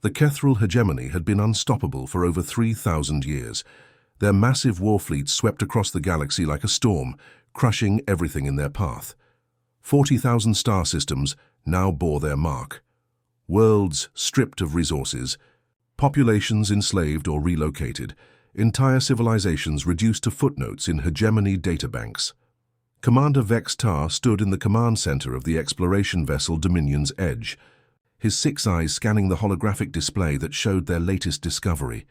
The Kethral hegemony had been unstoppable for over 3,000 years. Their massive war fleets swept across the galaxy like a storm, crushing everything in their path. 40,000 star systems now bore their mark. Worlds stripped of resources, populations enslaved or relocated, entire civilizations reduced to footnotes in hegemony databanks. Commander Vex Tar stood in the command center of the exploration vessel Dominion's Edge, his 6 eyes scanning the holographic display that showed their latest discovery.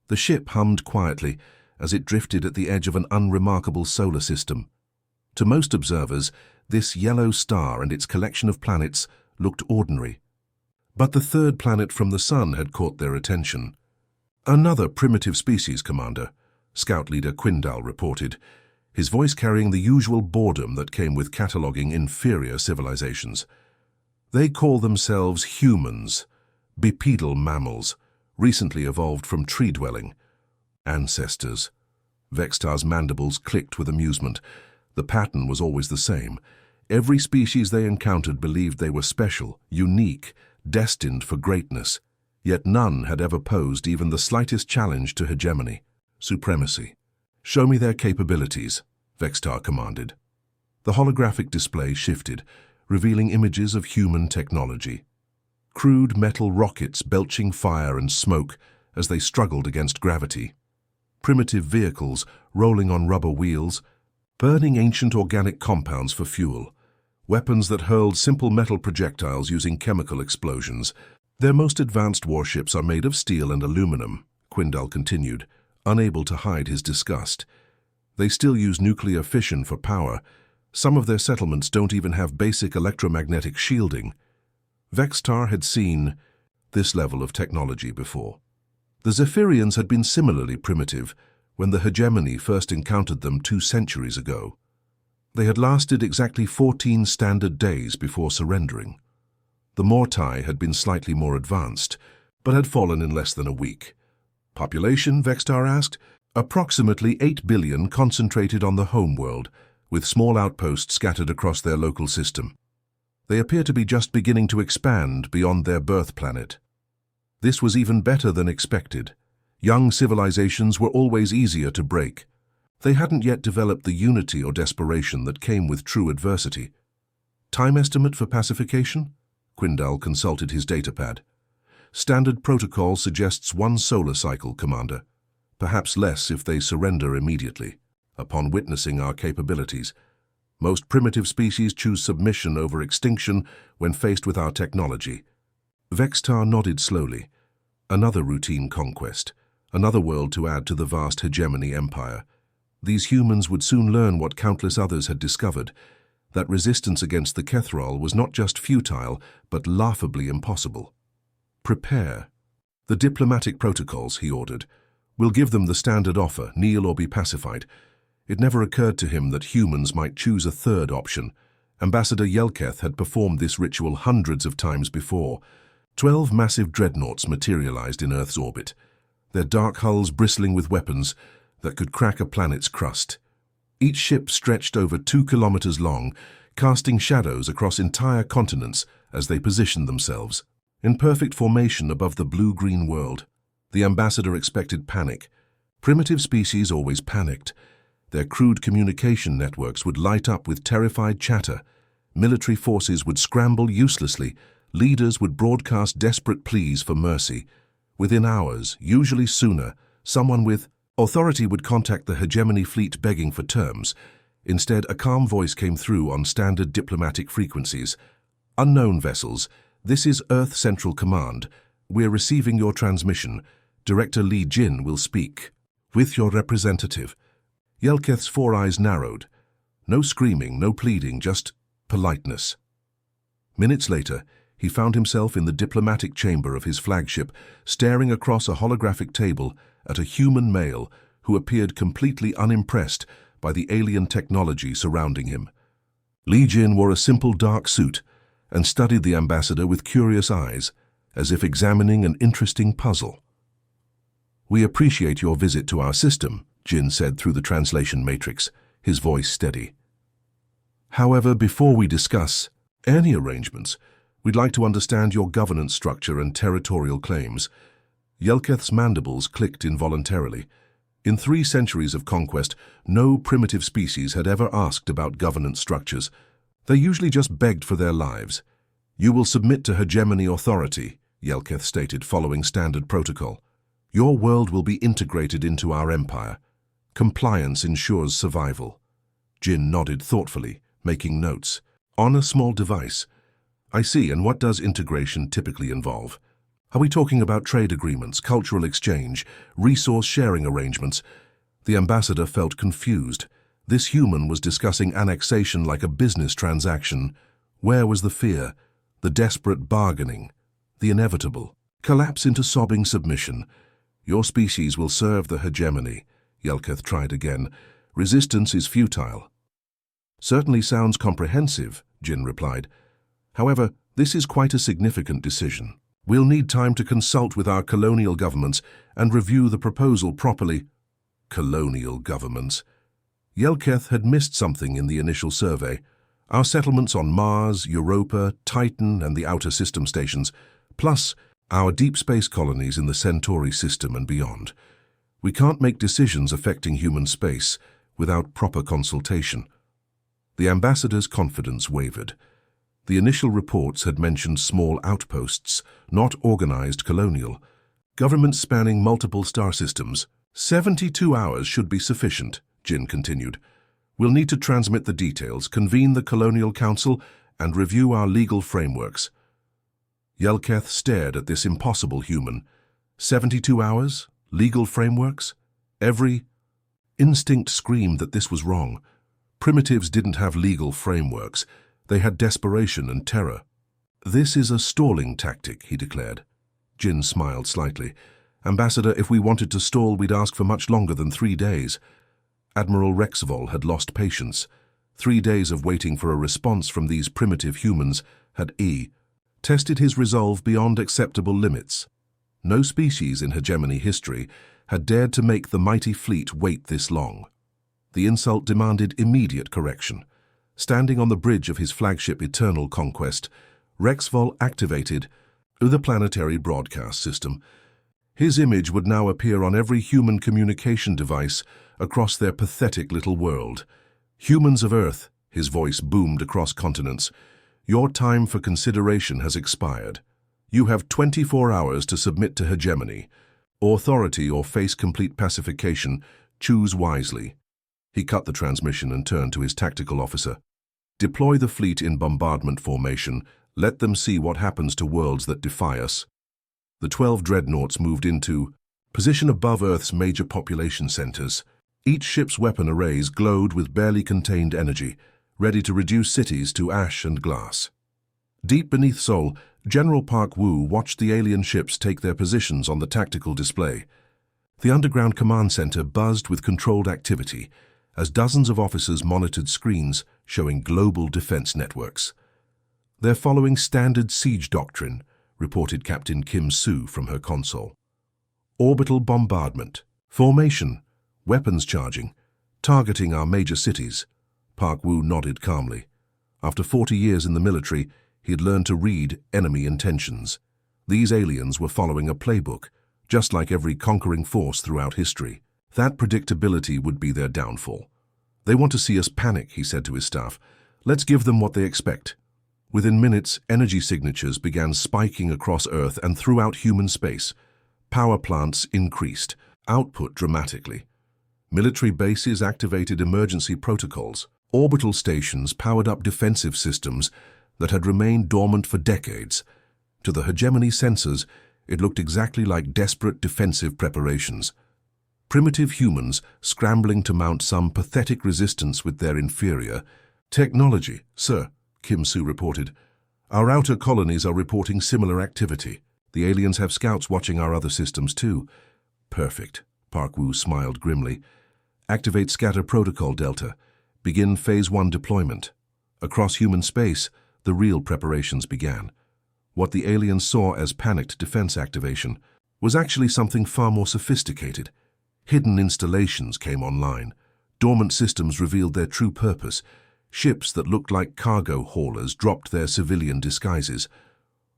The ship hummed quietly as it drifted at the edge of an unremarkable solar system. To most observers, this yellow star and its collection of planets looked ordinary. But the third planet from the sun had caught their attention. "Another primitive species, Commander," Scout Leader Quindal reported, his voice carrying the usual boredom that came with cataloging inferior civilizations. "They call themselves humans, bipedal mammals, recently evolved from tree-dwelling ancestors." Vextar's mandibles clicked with amusement. The pattern was always the same. Every species they encountered believed they were special, unique, destined for greatness. Yet none had ever posed even the slightest challenge to hegemony, supremacy. "Show me their capabilities," Vextar commanded. The holographic display shifted, revealing images of human technology. Crude metal rockets belching fire and smoke as they struggled against gravity. Primitive vehicles rolling on rubber wheels, burning ancient organic compounds for fuel. Weapons that hurled simple metal projectiles using chemical explosions. "Their most advanced warships are made of steel and aluminum," Quindal continued, unable to hide his disgust. "They still use nuclear fission for power. Some of their settlements don't even have basic electromagnetic shielding." Vextar had seen this level of technology before. The Zephyrians had been similarly primitive when the hegemony first encountered them 2 centuries ago. They had lasted exactly 14 standard days before surrendering. The Mortai had been slightly more advanced, but had fallen in less than a week. "Population?" Vextar asked. "Approximately 8 billion concentrated on the homeworld, with small outposts scattered across their local system. They appear to be just beginning to expand beyond their birth planet." This was even better than expected. Young civilizations were always easier to break. They hadn't yet developed the unity or desperation that came with true adversity. "Time estimate for pacification?" Quindal consulted his datapad. "Standard protocol suggests 1 solar cycle, Commander. Perhaps less if they surrender immediately, upon witnessing our capabilities. Most primitive species choose submission over extinction when faced with our technology." Vextar nodded slowly. Another routine conquest, another world to add to the vast hegemony empire. These humans would soon learn what countless others had discovered, that resistance against the Kethral was not just futile, but laughably impossible. "Prepare. The diplomatic protocols," he ordered. "We'll give them the standard offer, kneel or be pacified." It never occurred to him that humans might choose a third option. Ambassador Yelketh had performed this ritual hundreds of times before. 12 massive dreadnoughts materialized in Earth's orbit, their dark hulls bristling with weapons that could crack a planet's crust. Each ship stretched over 2 kilometers long, casting shadows across entire continents as they positioned themselves. In perfect formation above the blue-green world, the ambassador expected panic. Primitive species always panicked. Their crude communication networks would light up with terrified chatter. Military forces would scramble uselessly. Leaders would broadcast desperate pleas for mercy. Within hours, usually sooner, someone with authority would contact the hegemony fleet begging for terms. Instead, a calm voice came through on standard diplomatic frequencies. "Unknown vessels, this is Earth Central Command. We're receiving your transmission. Director Li Jin will speak. With your representative." Yelketh's 4 eyes narrowed. No screaming, no pleading, just politeness. Minutes later, he found himself in the diplomatic chamber of his flagship, staring across a holographic table at a human male who appeared completely unimpressed by the alien technology surrounding him. Li Jin wore a simple dark suit and studied the ambassador with curious eyes, as if examining an interesting puzzle. "We appreciate your visit to our system," Jin said through the translation matrix, his voice steady. "However, before we discuss any arrangements, We'd like to understand your governance structure and territorial claims. Yelketh's mandibles clicked involuntarily. In 3 centuries of conquest, no primitive species had ever asked about governance structures. They usually just begged for their lives. You will submit to hegemony authority, Yelketh stated, following standard protocol. Your world will be integrated into our empire. Compliance ensures survival. Jin nodded thoughtfully, making notes. On a small device. I see, and what does integration typically involve? Are we talking about trade agreements, cultural exchange, resource sharing arrangements? The ambassador felt confused. This human was discussing annexation like a business transaction. Where was the fear, the desperate bargaining, the inevitable? Collapse into sobbing submission. Your species will serve the hegemony, Yelketh tried again. Resistance is futile. Certainly sounds comprehensive, Jin replied. However, this is quite a significant decision. We'll need time to consult with our colonial governments and review the proposal properly. Colonial governments. Yelketh had missed something in the initial survey. Our settlements on Mars, Europa, Titan, and the outer system stations, plus our deep space colonies in the Centauri system and beyond. We can't make decisions affecting human space without proper consultation. The ambassador's confidence wavered. The initial reports had mentioned small outposts, not organized colonial. Governments spanning multiple star systems. 72 hours should be sufficient, Jin continued. We'll need to transmit the details, convene the Colonial Council, and review our legal frameworks. Yelketh stared at this impossible human. 72 hours? Legal frameworks? Every instinct screamed that this was wrong. Primitives didn't have legal frameworks. They had desperation and terror. This is a stalling tactic, he declared. Jin smiled slightly. Ambassador, if we wanted to stall, we'd ask for much longer than 3 days. Admiral Rexvol had lost patience. 3 days of waiting for a response from these primitive humans had tested his resolve beyond acceptable limits. No species in hegemony history had dared to make the mighty fleet wait this long. The insult demanded immediate correction. Standing on the bridge of his flagship Eternal Conquest, Rexvol activated the planetary broadcast system. His image would now appear on every human communication device across their pathetic little world. Humans of Earth, his voice boomed across continents. Your time for consideration has expired. You have 24 hours to submit to hegemony. Authority or face complete pacification, choose wisely. He cut the transmission and turned to his tactical officer. Deploy the fleet in bombardment formation. Let them see what happens to worlds that defy us. The 12 dreadnoughts moved into position above Earth's major population centers. Each ship's weapon arrays glowed with barely contained energy, ready to reduce cities to ash and glass. Deep beneath Seoul, General Park Woo watched the alien ships take their positions on the tactical display. The underground command center buzzed with controlled activity as dozens of officers monitored screens showing global defense networks. They're following standard siege doctrine, reported Captain Kim Soo from her console. Orbital bombardment, formation, weapons charging, targeting our major cities. Park Woo nodded calmly. After 40 years in the military, he had learned to read enemy intentions. These aliens were following a playbook, just like every conquering force throughout history. That predictability would be their downfall. They want to see us panic, he said to his staff. Let's give them what they expect. Within minutes, energy signatures began spiking across Earth and throughout human space. Power plants increased, output dramatically. Military bases activated emergency protocols. Orbital stations powered up defensive systems that had remained dormant for decades. To the hegemony sensors, it looked exactly like desperate defensive preparations. Primitive humans scrambling to mount some pathetic resistance with their inferior technology. Sir, Kim Soo reported, our outer colonies are reporting similar activity. The aliens have scouts watching our other systems too. Perfect, Park Woo smiled grimly. Activate Scatter Protocol Delta. Begin Phase 1 deployment. Across human space, the real preparations began. What the aliens saw as panicked defense activation was actually something far more sophisticated. Hidden installations came online. Dormant systems revealed their true purpose. Ships that looked like cargo haulers dropped their civilian disguises.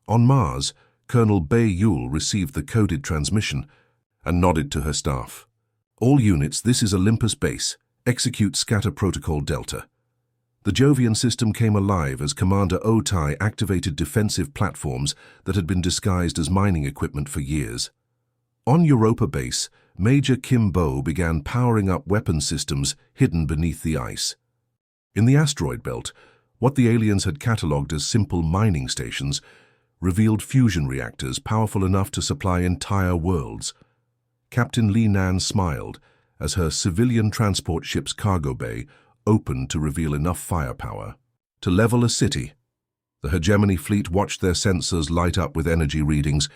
On Mars, Colonel Bay Yule received the coded transmission and nodded to her staff. All units, this is Olympus Base. Execute Scatter Protocol Delta. The Jovian system came alive as Commander Otai activated defensive platforms that had been disguised as mining equipment for years. On Europa Base, Major Kim Bo began powering up weapon systems hidden beneath the ice. In the asteroid belt, what the aliens had catalogued as simple mining stations revealed fusion reactors powerful enough to supply entire worlds. Captain Li Nan smiled as her civilian transport ship's cargo bay opened to reveal enough firepower to level a city. The hegemony fleet watched their sensors light up with energy readings,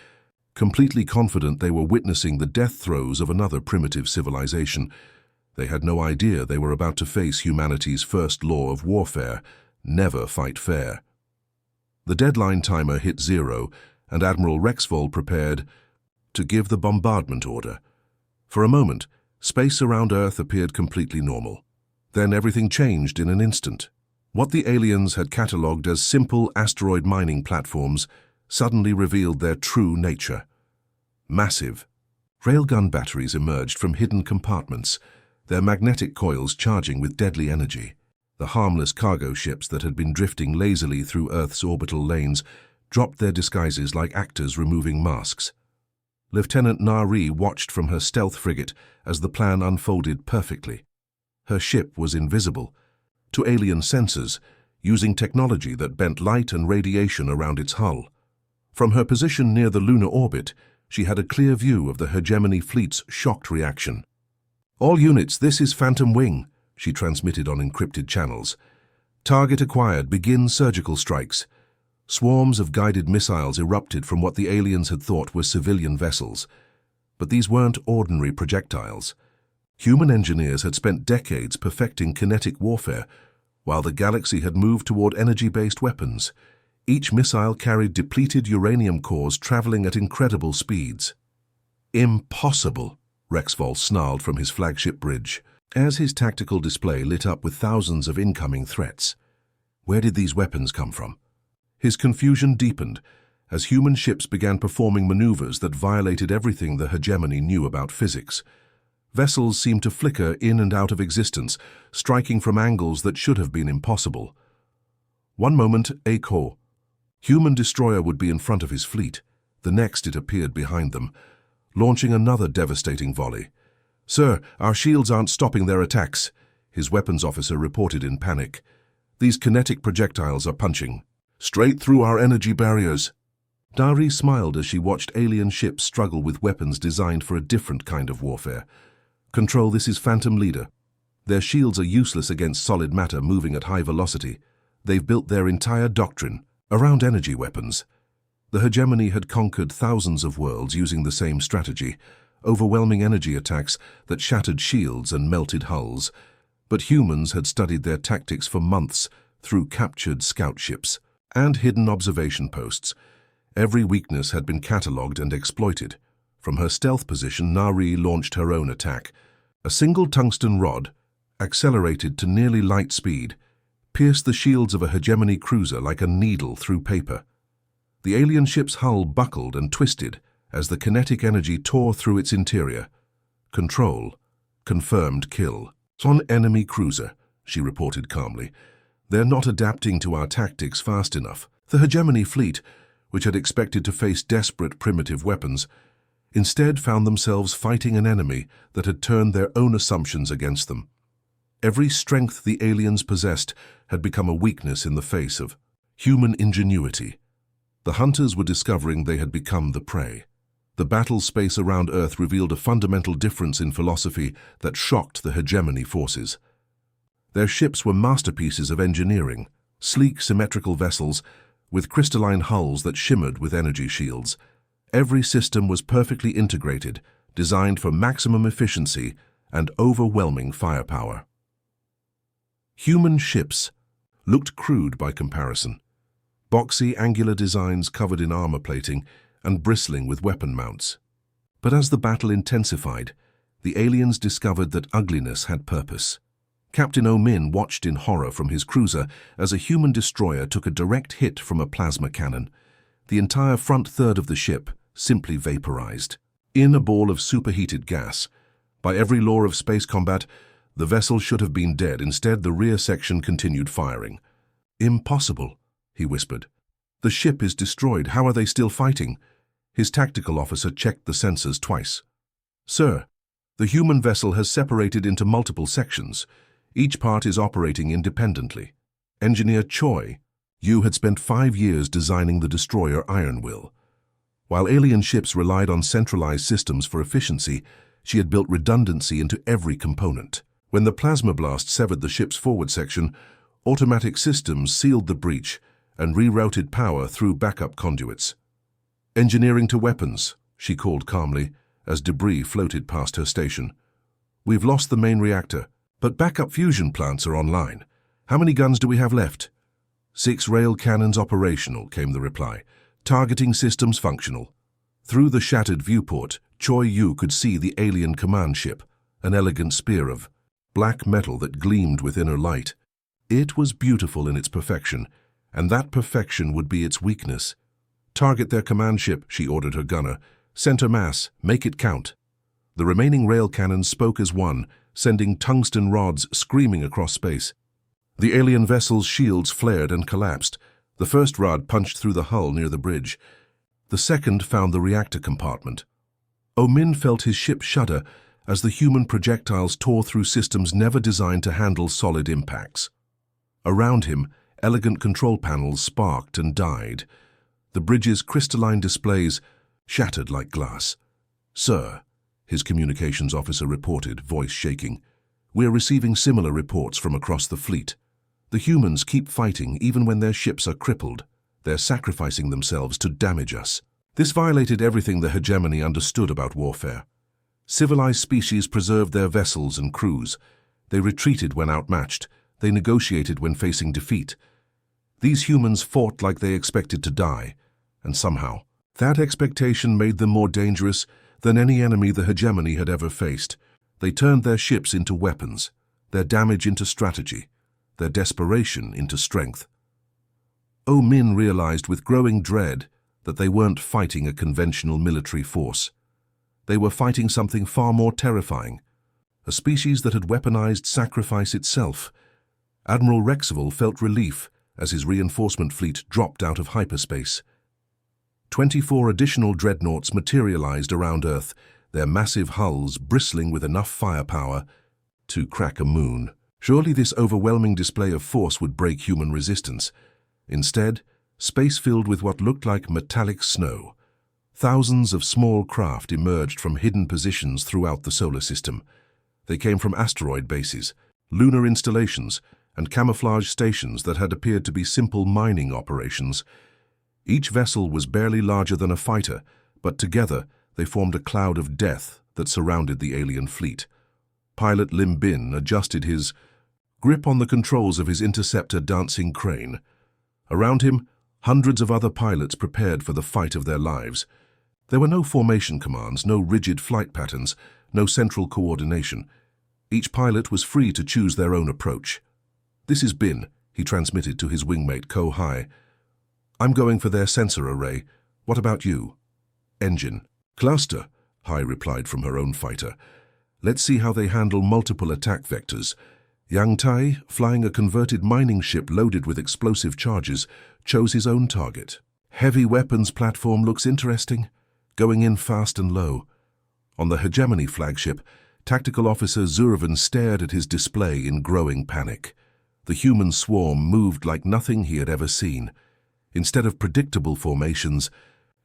completely confident they were witnessing the death throes of another primitive civilization. They had no idea they were about to face humanity's first law of warfare: never fight fair. The deadline timer hit 0, and Admiral Rexvold prepared to give the bombardment order. For a moment, space around Earth appeared completely normal. Then everything changed in an instant. What the aliens had catalogued as simple asteroid mining platforms suddenly revealed their true nature. Massive railgun batteries emerged from hidden compartments, their magnetic coils charging with deadly energy. The harmless cargo ships that had been drifting lazily through Earth's orbital lanes dropped their disguises like actors removing masks. Lieutenant Nari watched from her stealth frigate as the plan unfolded perfectly. Her ship was invisible to alien sensors, using technology that bent light and radiation around its hull. From her position near the lunar orbit, she had a clear view of the hegemony fleet's shocked reaction. "All units, this is Phantom Wing," she transmitted on encrypted channels. "Target acquired, begin surgical strikes." Swarms of guided missiles erupted from what the aliens had thought were civilian vessels. But these weren't ordinary projectiles. Human engineers had spent decades perfecting kinetic warfare, while the galaxy had moved toward energy-based weapons. Each missile carried depleted uranium cores traveling at incredible speeds. "Impossible," Rexvold snarled from his flagship bridge, as his tactical display lit up with thousands of incoming threats. Where did these weapons come from? His confusion deepened as human ships began performing maneuvers that violated everything the hegemony knew about physics. Vessels seemed to flicker in and out of existence, striking from angles that should have been impossible. One moment, Ako, human destroyer, would be in front of his fleet. The next, it appeared behind them, launching another devastating volley. "Sir, our shields aren't stopping their attacks," his weapons officer reported in panic. "These kinetic projectiles are punching straight through our energy barriers." Dari smiled as she watched alien ships struggle with weapons designed for a different kind of warfare. "Control, this is Phantom Leader. Their shields are useless against solid matter moving at high velocity. They've built their entire doctrine around energy weapons." The hegemony had conquered thousands of worlds using the same strategy, overwhelming energy attacks that shattered shields and melted hulls. But humans had studied their tactics for months through captured scout ships and hidden observation posts. Every weakness had been catalogued and exploited. From her stealth position, Nari launched her own attack. A single tungsten rod, accelerated to nearly light speed, pierced the shields of a hegemony cruiser like a needle through paper. The alien ship's hull buckled and twisted as the kinetic energy tore through its interior. "Control. Confirmed kill. It's on enemy cruiser," she reported calmly. "They're not adapting to our tactics fast enough." The hegemony fleet, which had expected to face desperate primitive weapons, instead found themselves fighting an enemy that had turned their own assumptions against them. Every strength the aliens possessed had become a weakness in the face of human ingenuity. The hunters were discovering they had become the prey. The battle space around Earth revealed a fundamental difference in philosophy that shocked the hegemony forces. Their ships were masterpieces of engineering, sleek, symmetrical vessels with crystalline hulls that shimmered with energy shields. Every system was perfectly integrated, designed for maximum efficiency and overwhelming firepower. Human ships looked crude by comparison. Boxy, angular designs covered in armor plating and bristling with weapon mounts. But as the battle intensified, the aliens discovered that ugliness had purpose. Captain Omin watched in horror from his cruiser as a human destroyer took a direct hit from a plasma cannon. the entire front third of the ship simply vaporized. In a ball of superheated gas. By every law of space combat, the vessel should have been dead. Instead, the rear section continued firing. "Impossible," he whispered. "The ship is destroyed. How are they still fighting?" His tactical officer checked the sensors twice. "Sir, the human vessel has separated into multiple sections. Each part is operating independently. Engineer Choi, you had spent 5 years designing the destroyer Ironwill. While alien ships relied on centralized systems for efficiency, she had built redundancy into every component. When the plasma blast severed the ship's forward section, automatic systems sealed the breach and rerouted power through backup conduits. Engineering to weapons," she called calmly, as debris floated past her station. "We've lost the main reactor, but backup fusion plants are online. How many guns do we have left?" 6 rail cannons operational," came the reply. "Targeting systems functional." Through the shattered viewport, Choi Yu could see the alien command ship, an elegant spear of black metal that gleamed with inner light. It was beautiful in its perfection, and that perfection would be its weakness. "Target their command ship," she ordered her gunner. "Center mass, make it count." The remaining rail cannons spoke as one, sending tungsten rods screaming across space. The alien vessel's shields flared and collapsed. The first rod punched through the hull near the bridge. The second found the reactor compartment. Min felt his ship shudder as the human projectiles tore through systems never designed to handle solid impacts. Around him, elegant control panels sparked and died. The bridge's crystalline displays shattered like glass. "Sir," his communications officer reported, voice shaking, "we're receiving similar reports from across the fleet. The humans keep fighting even when their ships are crippled. They're sacrificing themselves to damage us." This violated everything the hegemony understood about warfare. Civilized species preserved their vessels and crews. They retreated when outmatched. They negotiated when facing defeat. These humans fought like they expected to die, and somehow, that expectation made them more dangerous than any enemy the hegemony had ever faced. They turned their ships into weapons, their damage into strategy, their desperation into strength. Min realized with growing dread that they weren't fighting a conventional military force. They were fighting something far more terrifying, a species that had weaponized sacrifice itself. Admiral Rexval felt relief as his reinforcement fleet dropped out of hyperspace. 24 additional dreadnoughts materialized around Earth, their massive hulls bristling with enough firepower to crack a moon. Surely this overwhelming display of force would break human resistance. Instead, space filled with what looked like metallic snow. Thousands of small craft emerged from hidden positions throughout the solar system. They came from asteroid bases, lunar installations, and camouflage stations that had appeared to be simple mining operations. Each vessel was barely larger than a fighter, but together they formed a cloud of death that surrounded the alien fleet. Pilot Lim Bin adjusted his grip on the controls of his interceptor dancing crane. Around him, hundreds of other pilots prepared for the fight of their lives. There were no formation commands, no rigid flight patterns, no central coordination. Each pilot was free to choose their own approach. "This is Bin," he transmitted to his wingmate Ko Hai. "I'm going for their sensor array. What about you?" "Engine." "Cluster," Hai replied from her own fighter. "Let's see how they handle multiple attack vectors." Yang Tai, flying a converted mining ship loaded with explosive charges, chose his own target. "Heavy weapons platform looks interesting, going in fast and low." On the Hegemony flagship, Tactical Officer Zurvan stared at his display in growing panic. The human swarm moved like nothing he had ever seen. Instead of predictable formations,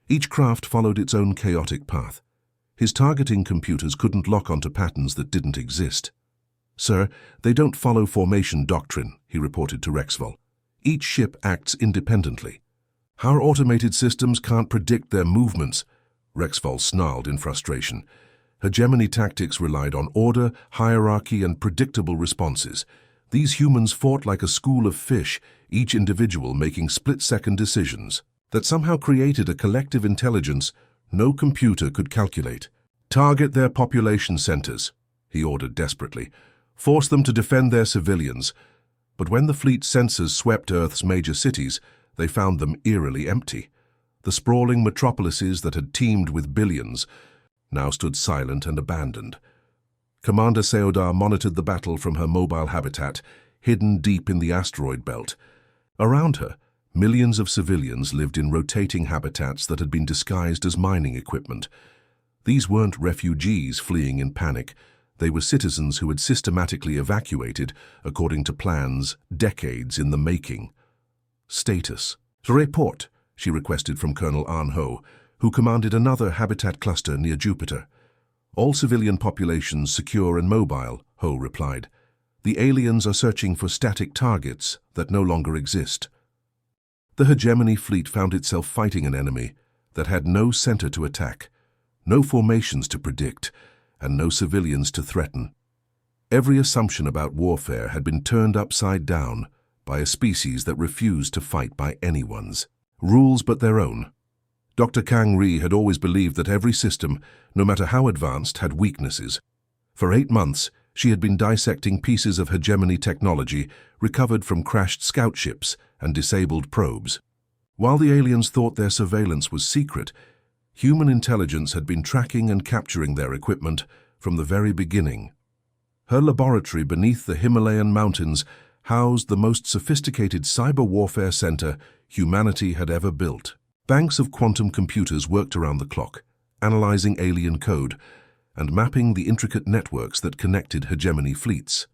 each craft followed its own chaotic path. His targeting computers couldn't lock onto patterns that didn't exist. "Sir, they don't follow formation doctrine," he reported to Rexval. "Each ship acts independently." "Our automated systems can't predict their movements," Rexval snarled in frustration. Hegemony tactics relied on order, hierarchy, and predictable responses. These humans fought like a school of fish, each individual making split-second decisions that somehow created a collective intelligence no computer could calculate. "Target their population centers," he ordered desperately. "Force them to defend their civilians." But when the fleet's sensors swept Earth's major cities, they found them eerily empty. The sprawling metropolises that had teemed with billions now stood silent and abandoned. Commander Seodar monitored the battle from her mobile habitat, hidden deep in the asteroid belt. Around her, millions of civilians lived in rotating habitats that had been disguised as mining equipment. These weren't refugees fleeing in panic. They were citizens who had systematically evacuated, according to plans decades in the making. Status. Report, she requested from Colonel An Ho, who commanded another habitat cluster near Jupiter. All civilian populations secure and mobile, Ho replied. The aliens are searching for static targets that no longer exist. The hegemony fleet found itself fighting an enemy that had no center to attack, no formations to predict, and no civilians to threaten. Every assumption about warfare had been turned upside down by a species that refused to fight by anyone's rules but their own. Dr. Kang Ri had always believed that every system, no matter how advanced, had weaknesses. For 8 months, she had been dissecting pieces of hegemony technology recovered from crashed scout ships and disabled probes. While the aliens thought their surveillance was secret, human intelligence had been tracking and capturing their equipment from the very beginning. Her laboratory beneath the Himalayan mountains housed the most sophisticated cyber warfare center humanity had ever built. Banks of quantum computers worked around the clock, analyzing alien code and mapping the intricate networks that connected hegemony fleets.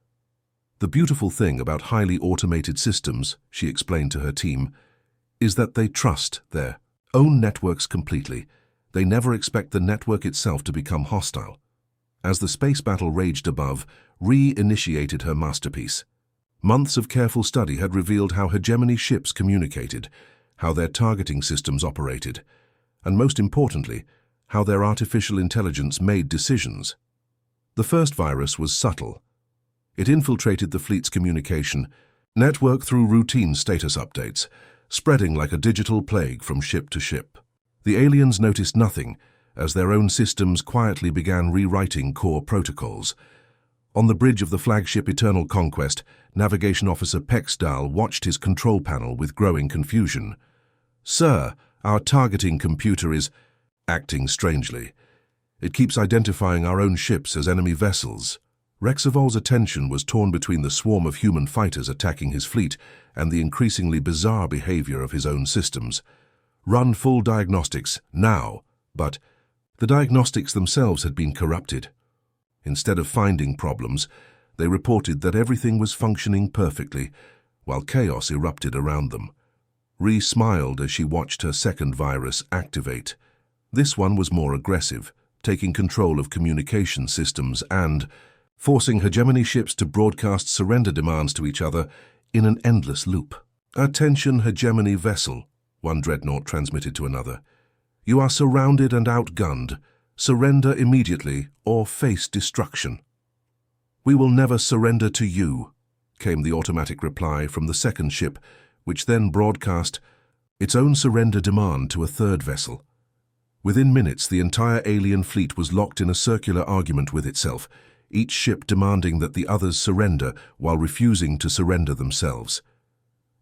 The beautiful thing about highly automated systems, she explained to her team, is that they trust their own networks completely. They never expect the network itself to become hostile. As the space battle raged above, Ri initiated her masterpiece. Months of careful study had revealed how hegemony ships communicated, how their targeting systems operated, and most importantly, how their artificial intelligence made decisions. The first virus was subtle. It infiltrated the fleet's communication network through routine status updates, spreading like a digital plague from ship to ship. The aliens noticed nothing as their own systems quietly began rewriting core protocols. On the bridge of the flagship Eternal Conquest, Navigation Officer Pexdal watched his control panel with growing confusion. "Sir, our targeting computer is acting strangely. It keeps identifying our own ships as enemy vessels." Rexevol's attention was torn between the swarm of human fighters attacking his fleet and the increasingly bizarre behavior of his own systems. "Run full diagnostics, now!" But the diagnostics themselves had been corrupted. Instead of finding problems, they reported that everything was functioning perfectly, while chaos erupted around them. Ri smiled as she watched her second virus activate. This one was more aggressive, taking control of communication systems and forcing hegemony ships to broadcast surrender demands to each other in an endless loop. "Attention, hegemony vessel," one dreadnought transmitted to another. "You are surrounded and outgunned. Surrender immediately or face destruction." "We will never surrender to you," came the automatic reply from the second ship, which then broadcast its own surrender demand to a third vessel. Within minutes, the entire alien fleet was locked in a circular argument with itself, each ship demanding that the others surrender while refusing to surrender themselves.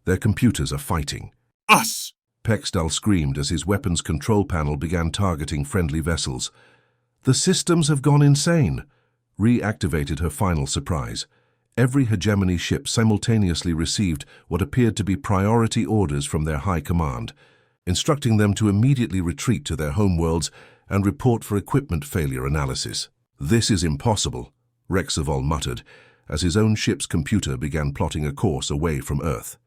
"Their computers are fighting us!" Pexdal screamed as his weapons control panel began targeting friendly vessels. "The systems have gone insane." Ri activated her final surprise. Every hegemony ship simultaneously received what appeared to be priority orders from their high command, instructing them to immediately retreat to their homeworlds and report for equipment failure analysis. "This is impossible," Rexevol muttered, as his own ship's computer began plotting a course away from Earth.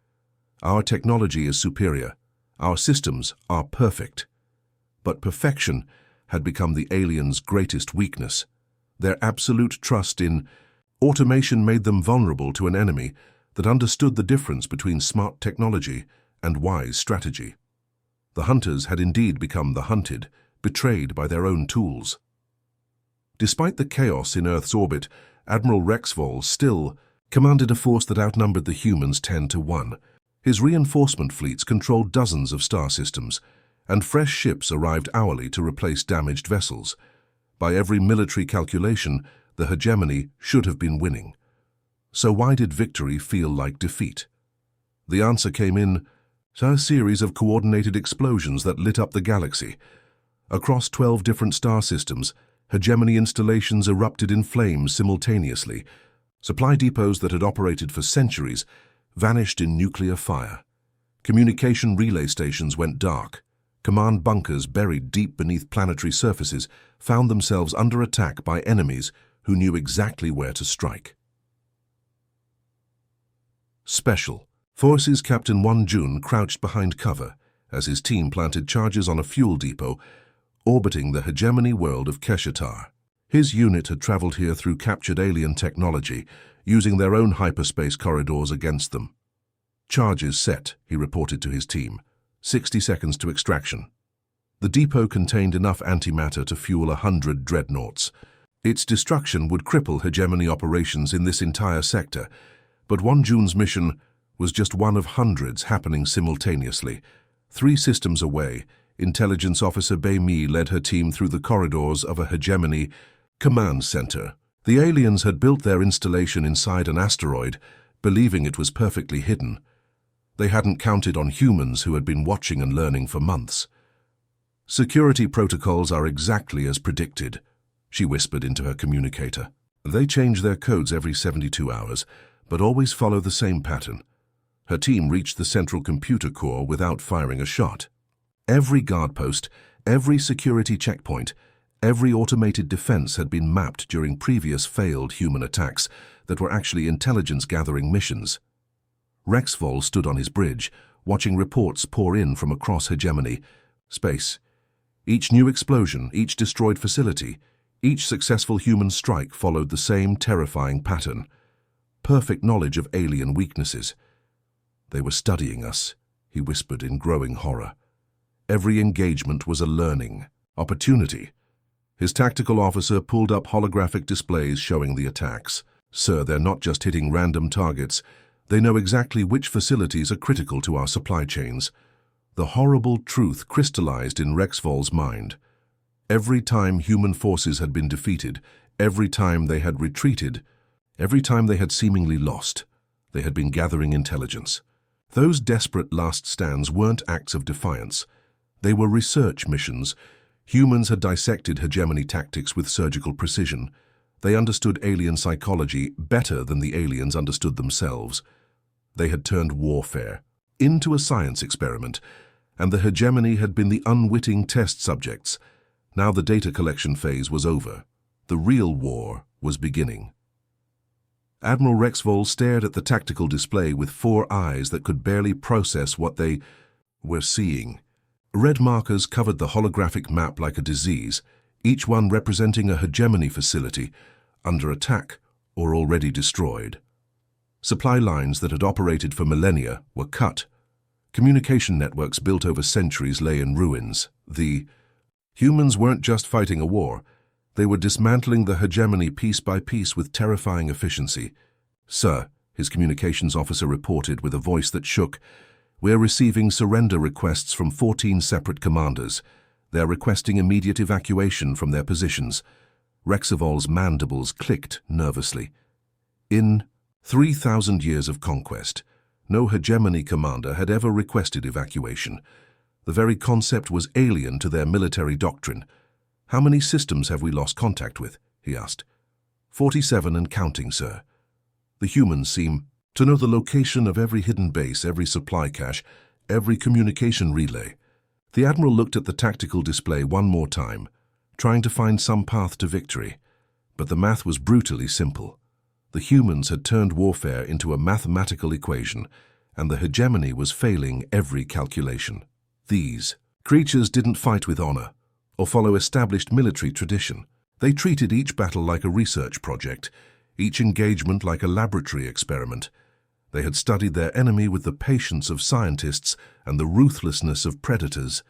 "Our technology is superior. Our systems are perfect." But perfection had become the aliens' greatest weakness. Their absolute trust in automation made them vulnerable to an enemy that understood the difference between smart technology and wise strategy. The hunters had indeed become the hunted, betrayed by their own tools. Despite the chaos in Earth's orbit, Admiral Rexvol still commanded a force that outnumbered the humans 10-1. His reinforcement fleets controlled dozens of star systems, and fresh ships arrived hourly to replace damaged vessels. By every military calculation, the hegemony should have been winning. So why did victory feel like defeat? The answer came in A series of coordinated explosions that lit up the galaxy. Across 12 different star systems, hegemony installations erupted in flames simultaneously. Supply depots that had operated for centuries vanished in nuclear fire. Communication relay stations went dark. Command bunkers buried deep beneath planetary surfaces found themselves under attack by enemies who knew exactly where to strike. Special Forces Captain 1 June crouched behind cover as his team planted charges on a fuel depot orbiting the hegemony world of Keshatar. His unit had traveled here through captured alien technology, using their own hyperspace corridors against them. Charges set, he reported to his team. 60 seconds to extraction. The depot contained enough antimatter to fuel 100 dreadnoughts. Its destruction would cripple hegemony operations in this entire sector, but 1 June's mission was just one of hundreds happening simultaneously. 3 systems away, Intelligence Officer Bei Mi led her team through the corridors of a hegemony command center. The aliens had built their installation inside an asteroid, believing it was perfectly hidden. They hadn't counted on humans who had been watching and learning for months. Security protocols are exactly as predicted, she whispered into her communicator. They change their codes every 72 hours, but always follow the same pattern. Her team reached the central computer core without firing a shot. Every guard post, every security checkpoint, every automated defense had been mapped during previous failed human attacks that were actually intelligence-gathering missions. Rexvol stood on his bridge, watching reports pour in from across hegemony space. Each new explosion, each destroyed facility, each successful human strike followed the same terrifying pattern. Perfect knowledge of alien weaknesses. They were studying us, he whispered in growing horror. Every engagement was a learning opportunity. His tactical officer pulled up holographic displays showing the attacks. Sir, they're not just hitting random targets. They know exactly which facilities are critical to our supply chains. The horrible truth crystallized in Rexvol's mind. Every time human forces had been defeated, every time they had retreated, every time they had seemingly lost, they had been gathering intelligence. Those desperate last stands weren't acts of defiance. They were research missions. Humans had dissected hegemony tactics with surgical precision. They understood alien psychology better than the aliens understood themselves. They had turned warfare into a science experiment, and the hegemony had been the unwitting test subjects. Now the data collection phase was over. The real war was beginning. Admiral Rexvol stared at the tactical display with 4 eyes that could barely process what they were seeing. Red markers covered the holographic map like a disease, each one representing a hegemony facility under attack or already destroyed. Supply lines that had operated for millennia were cut. Communication networks built over centuries lay in ruins. The humans weren't just fighting a war. They were dismantling the hegemony piece by piece with terrifying efficiency. Sir, his communications officer reported with a voice that shook, we're receiving surrender requests from 14 separate commanders. They're requesting immediate evacuation from their positions. Rexvol's mandibles clicked nervously. In 3,000 years of conquest, no hegemony commander had ever requested evacuation. The very concept was alien to their military doctrine. How many systems have we lost contact with? He asked. 47 and counting, sir. The humans seem to know the location of every hidden base, every supply cache, every communication relay. The Admiral looked at the tactical display one more time, trying to find some path to victory. But the math was brutally simple. The humans had turned warfare into a mathematical equation, and the hegemony was failing every calculation. These creatures didn't fight with honor or follow established military tradition. They treated each battle like a research project, each engagement like a laboratory experiment. They had studied their enemy with the patience of scientists and the ruthlessness of predators.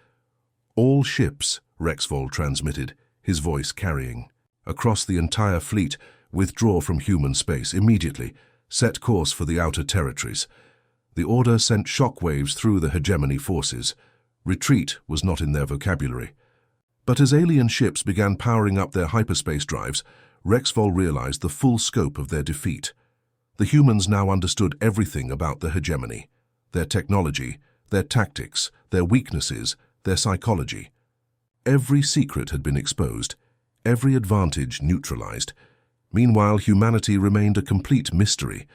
All ships, Rexvol transmitted, his voice carrying. Across the entire fleet, withdraw from human space immediately. Set course for the outer territories. The order sent shockwaves through the hegemony forces. Retreat was not in their vocabulary. But as alien ships began powering up their hyperspace drives, Rexvol realized the full scope of their defeat. The humans now understood everything about the hegemony, their technology, their tactics, their weaknesses, their psychology. Every secret had been exposed, every advantage neutralized. Meanwhile, humanity remained a complete mystery.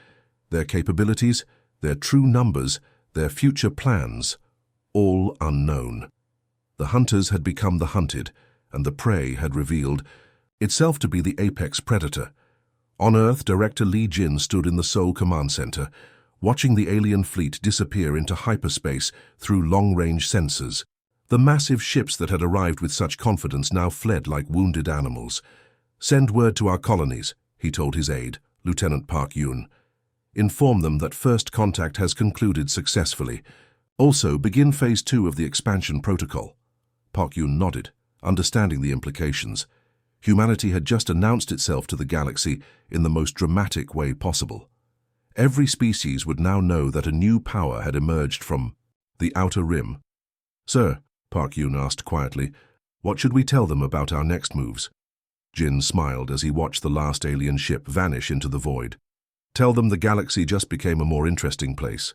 Their capabilities, their true numbers, their future plans, all unknown. The hunters had become the hunted, and the prey had revealed itself to be the apex predator. On Earth, Director Li Jin stood in the Seoul Command Center, watching the alien fleet disappear into hyperspace through long-range sensors. The massive ships that had arrived with such confidence now fled like wounded animals. "Send word to our colonies," he told his aide, Lieutenant Park Yoon. "Inform them that first contact has concluded successfully. Also, begin Phase 2 of the expansion protocol." Park Yoon nodded, understanding the implications. Humanity had just announced itself to the galaxy in the most dramatic way possible. Every species would now know that a new power had emerged from the Outer Rim. "Sir," Park Yoon asked quietly, "what should we tell them about our next moves?" Jin smiled as he watched the last alien ship vanish into the void. "Tell them the galaxy just became a more interesting place.